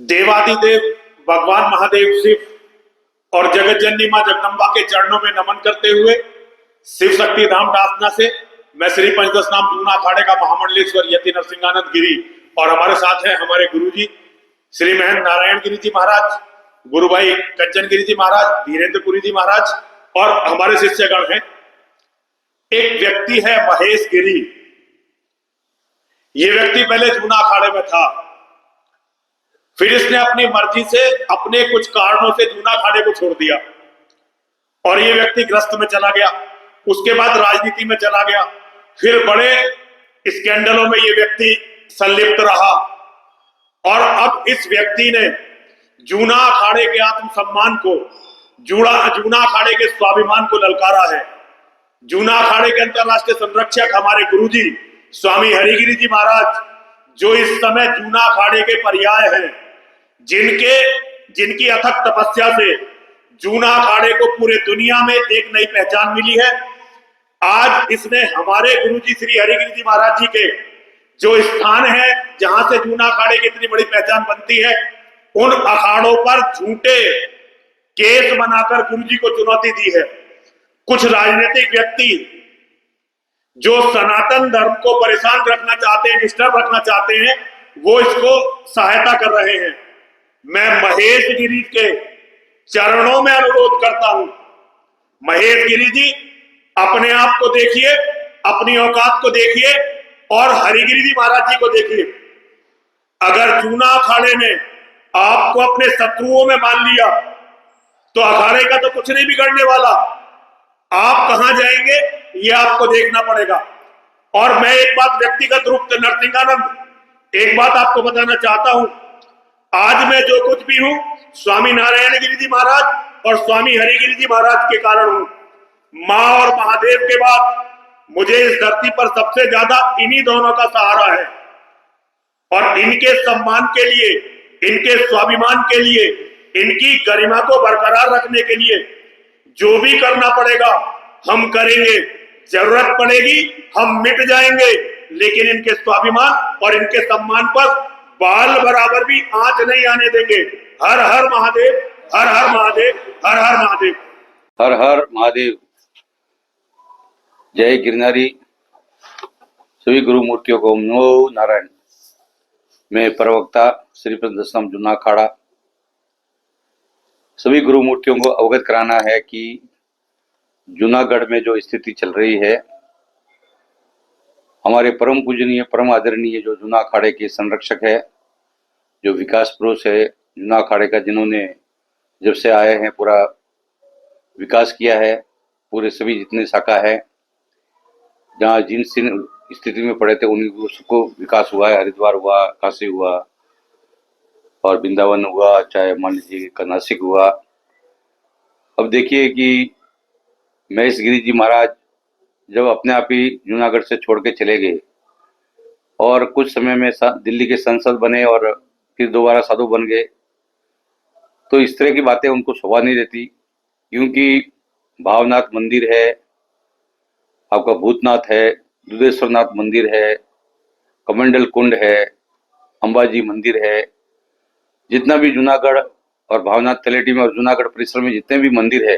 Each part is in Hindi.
देवादिदेव भगवान महादेव शिव और जगत जननी मां जगदम्बा के चरणों में नमन करते हुए शिव शक्ति धाम डासना से मैं श्री पंचदश नाम जूना अखाड़े का महामंडलेश्वर यति नरसिंहानंद गिरी और हमारे साथ हैं हमारे गुरुजी श्री महंत नारायण गिरी जी महाराज, गुरु भाई कंचन गिरी जी महाराज, धीरेन्द्रपुरी जी महाराज और हमारे शिष्यगण हैं। एक व्यक्ति है महेश गिरी। ये व्यक्ति पहले जूना अखाड़े में था, फिर इसने अपनी मर्जी से अपने कुछ कारणों से जूना अखाड़े को छोड़ दिया और ये व्यक्ति ग्रस्त में चला गया। उसके बाद राजनीति में चला गया, फिर बड़े स्कैंडलों में ये व्यक्ति संलिप्त रहा और अब इस व्यक्ति ने जूना अखाड़े के आत्मसम्मान को, जूना अखाड़े के स्वाभिमान को ललकारा है। जूना अखाड़े के अंतरराष्ट्रीय संरक्षक हमारे गुरुजी स्वामी हरिगिरी जी महाराज, जो इस समय जूना अखाड़े के पर्याय हैं, जिनकी अथक तपस्या से जूना अखाड़े को पूरे दुनिया में एक नई पहचान मिली है। आज इसने हमारे गुरुजी श्री हरिगिरी जी महाराज जी के जो स्थान है जहां से जूना अखाड़े की इतनी बड़ी पहचान बनती है, उन अखाड़ों पर झूठे केस बनाकर गुरुजी को चुनौती दी है। कुछ राजनीतिक व्यक्ति जो सनातन धर्म को परेशान रखना चाहते हैं, डिस्टर्ब रखना चाहते हैं, वो इसको सहायता कर रहे हैं। मैं महेश गिरी के चरणों में अनुरोध करता हूं, महेश गिरी जी अपने आप को देखिए, अपनी औकात को देखिए और हरिगिरी जी महाराज जी को देखिए। अगर जूना अखाड़े ने आपको अपने शत्रुओं में मान लिया तो अखाड़े का तो कुछ नहीं बिगड़ने वाला। आप कहां जाएंगे ये आपको देखना पड़ेगा। और मैं एक बात व्यक्तिगत रूप से नरसिंहानंद एक बात आपको बताना चाहता हूं, आज मैं जो कुछ भी हूं स्वामी नारायण गिरी जी महाराज और स्वामी हरिगिरी जी महाराज के कारण हूं। मां और महादेव के बाद मुझे इस धरती पर सबसे ज्यादा इन्हीं दोनों का सहारा है और इनके सम्मान के लिए, इनके स्वाभिमान के लिए, इनकी गरिमा को बरकरार रखने के लिए जो भी करना पड़ेगा हम करेंगे। जरूरत पड़ेगी हम मिट जाएंगे, लेकिन इनके स्वाभिमान और इनके सम्मान पर बाल बराबर भी आंच नहीं आने देंगे। हर हर महादेव, हर हर महादेव, हर हर महादेव, हर हर महादेव। जय गिरनारी। सभी गुरु मूर्तियों को नमो नारायण। मैं प्रवक्ता श्री पंचदश नाम जूना अखाड़ा सभी गुरु मूर्तियों को अवगत कराना है कि जूनागढ़ में जो स्थिति चल रही है, हमारे परम पूजनीय परम आदरणीय जो जूना अखाड़े के संरक्षक है, जो विकास पुरुष है जूना अखाड़े का, जिन्होंने जब से आए हैं पूरा विकास किया है, पूरे सभी जितने शाखा है, जहाँ जिन स्थिति में पड़े थे उन्हीं सबको विकास हुआ है। हरिद्वार हुआ, काशी हुआ और वृंदावन हुआ, चाहे मान लीजिए नासिक हुआ। अब देखिए कि महेश गिरी जी महाराज जब अपने आप ही जूनागढ़ से छोड़ के चले गए और कुछ समय में दिल्ली के सांसद बने और फिर दोबारा साधु बन गए, तो इस तरह की बातें उनको शोभा नहीं देती। क्योंकि भावनाथ मंदिर है, आपका भूतनाथ है, दुधेश्वरनाथ मंदिर है, कमंडल कुंड है, अंबाजी मंदिर है, जितना भी जूनागढ़ और भावनाथ तलेटी में और जूनागढ़ परिसर में जितने भी मंदिर है,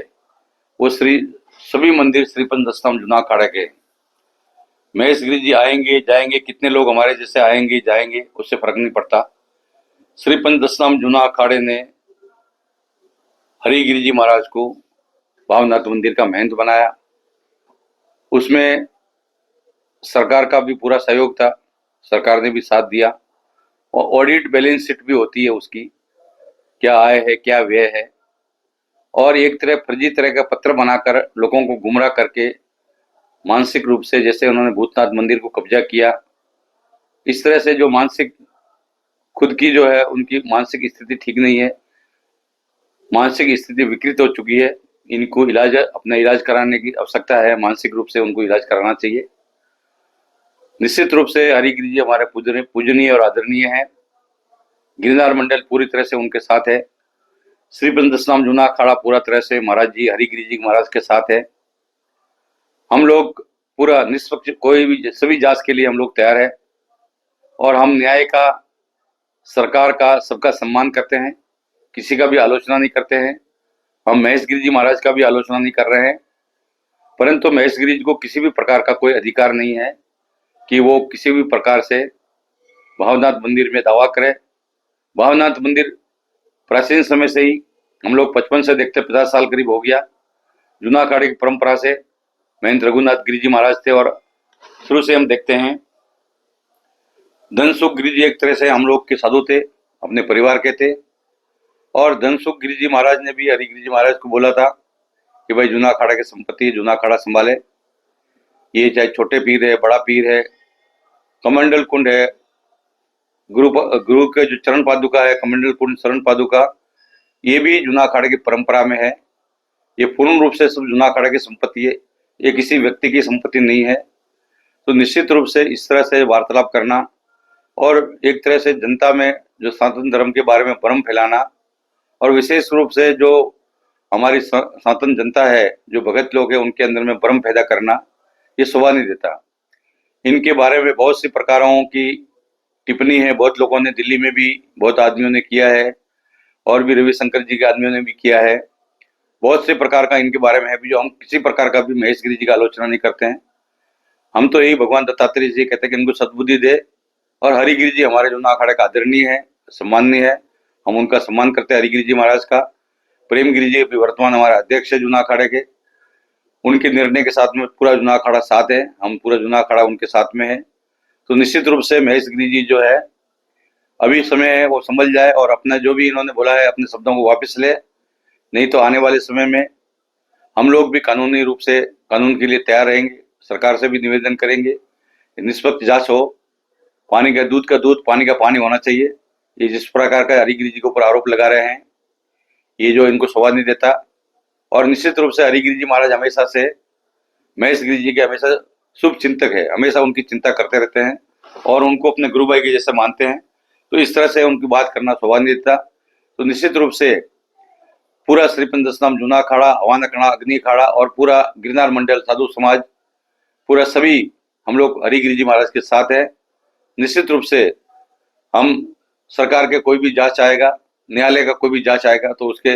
वो सभी मंदिर श्री पंचदश नाम जूना अखाड़े के। महेश गिरी जी आएंगे जाएंगे, कितने लोग हमारे जैसे आएंगे जाएंगे, उससे फर्क नहीं पड़ता। श्री पंचदश नाम जूना अखाड़े ने हरिगिरी जी महाराज को भावनाथ मंदिर का महंत बनाया। उसमें सरकार का भी पूरा सहयोग था, सरकार ने भी साथ दिया और ऑडिट बैलेंस शीट भी होती है उसकी, क्या आय है क्या व्यय है। और एक तरह फर्जी तरह का पत्र बनाकर लोगों को गुमराह करके मानसिक रूप से, जैसे उन्होंने भूतनाथ मंदिर को कब्जा किया, इस तरह से जो मानसिक खुद की जो है उनकी मानसिक स्थिति ठीक नहीं है, मानसिक स्थिति विकृत हो चुकी है। इनको अपना इलाज कराने की आवश्यकता है, मानसिक रूप से उनको इलाज कराना चाहिए। निश्चित रूप से हरिगिरी जी हमारे पूजनीय और आदरणीय हैं। गिरनार मंडल पूरी तरह से उनके साथ है। श्री पंचदश नाम जूना अखाड़ा पूरा तरह से महाराज जी हरिगिरी जी महाराज के साथ है। हम लोग पूरा निष्पक्ष, कोई भी सभी जांच के लिए हम लोग तैयार है और हम न्याय का सरकार का सबका सम्मान करते हैं, किसी का भी आलोचना नहीं करते हैं। हम महेश गिरी जी महाराज का भी आलोचना नहीं कर रहे हैं, परंतु महेश गिरी जी को किसी भी प्रकार का कोई अधिकार नहीं है कि वो किसी भी प्रकार से भावनाथ मंदिर में दावा करे। भावनाथ मंदिर प्राचीन समय से ही हम लोग 55 से देखते, 50 साल करीब हो गया। जूना अखाड़े की परंपरा से महंत रघुनाथ गिरी जी महाराज थे और शुरू से हम देखते हैं। धनसुख गिरी जी एक तरह से हम लोग के साधु थे, अपने परिवार के थे। और धनसुख गिरी जी महाराज ने भी हरिगिरी जी महाराज को बोला था कि भाई जूना अखाड़ा की संपत्ति, जूना अखाड़ा संभाले। ये चाहे छोटे पीर है, बड़ा पीर है, कमंडल कुंड है, गुरु के जो चरण पादुका है, कमंडल कुंड शरण पादुका, ये भी जूना अखाड़े की परंपरा में है। ये पूर्ण रूप से सब जूना अखाड़ा की संपत्ति है, ये किसी व्यक्ति की संपत्ति नहीं है। तो निश्चित रूप से इस तरह से वार्तालाप करना और एक तरह से जनता में जो सनातन धर्म के बारे में भ्रम फैलाना, और विशेष रूप से जो हमारी सनातन जनता है, जो भगत लोग हैं, उनके अंदर में भ्रम पैदा करना, ये शोभा नहीं देता। इनके बारे में बहुत सी प्रकारों की टिप्पणी है, बहुत लोगों ने, दिल्ली में भी बहुत आदमियों ने किया है और भी रविशंकर जी के आदमियों ने भी किया है। बहुत से प्रकार का इनके बारे में है भी, जो हम किसी प्रकार का भी महेश गिरी जी का आलोचना नहीं करते हैं। हम तो यही भगवान दत्तात्रेय जी कहते हैं कि इनको सद्बुद्धि दे। और हरिगिरी जी हमारे जूना अखाड़े का आदरणीय है, सम्माननीय है, हम उनका सम्मान करते हैं हरिगिरी जी महाराज का। प्रेम गिरी जी भी वर्तमान हमारे अध्यक्ष है जूना अखाड़े के, उनके निर्णय के साथ में पूरा जूना अखाड़ा साथ है, हम पूरा जूना अखाड़ा उनके साथ में है। तो निश्चित रूप से महेश गिरी जी जो है, अभी समय है वो संभल जाए और अपना जो भी इन्होंने बोला है अपने शब्दों को वापस ले, नहीं तो आने वाले समय में हम लोग भी कानूनी रूप से कानून के लिए तैयार रहेंगे। सरकार से भी निवेदन करेंगे, निष्पक्ष जांच हो, पानी का दूध, पानी का पानी होना चाहिए। ये जिस प्रकार का हरिगिरी जी के ऊपर आरोप लगा रहे हैं, ये जो इनको शोभा नहीं देता। और निश्चित रूप से हरिगिरी जी महाराज हमेशा से महेश गिरी जी के हमेशा शुभ चिंतक है, हमेशा उनकी चिंता करते रहते हैं और उनको अपने गुरु भाई के जैसे मानते हैं। तो इस तरह से उनकी बात करना शोभा नहीं देता। तो निश्चित रूप से पूरा श्री पंचदशनाम जूना अखाड़ा, हवन अखाड़ा, अग्नि अखाड़ा और पूरा गिरनार मंडल साधु समाज, पूरा सभी हम लोग हरिगिरी जी महाराज के साथ है। निश्चित रूप से हम सरकार के कोई भी जांच आएगा, न्यायालय का कोई भी जांच आएगा, तो उसके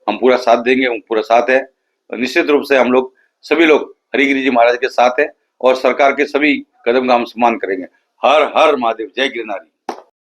हम पूरा साथ देंगे, हम पूरा साथ है। और निश्चित रूप से हम लोग सभी लोग हरिगिरी जी महाराज के साथ है और सरकार के सभी कदम का हम सम्मान करेंगे। हर हर महादेव, जय गिरनारी।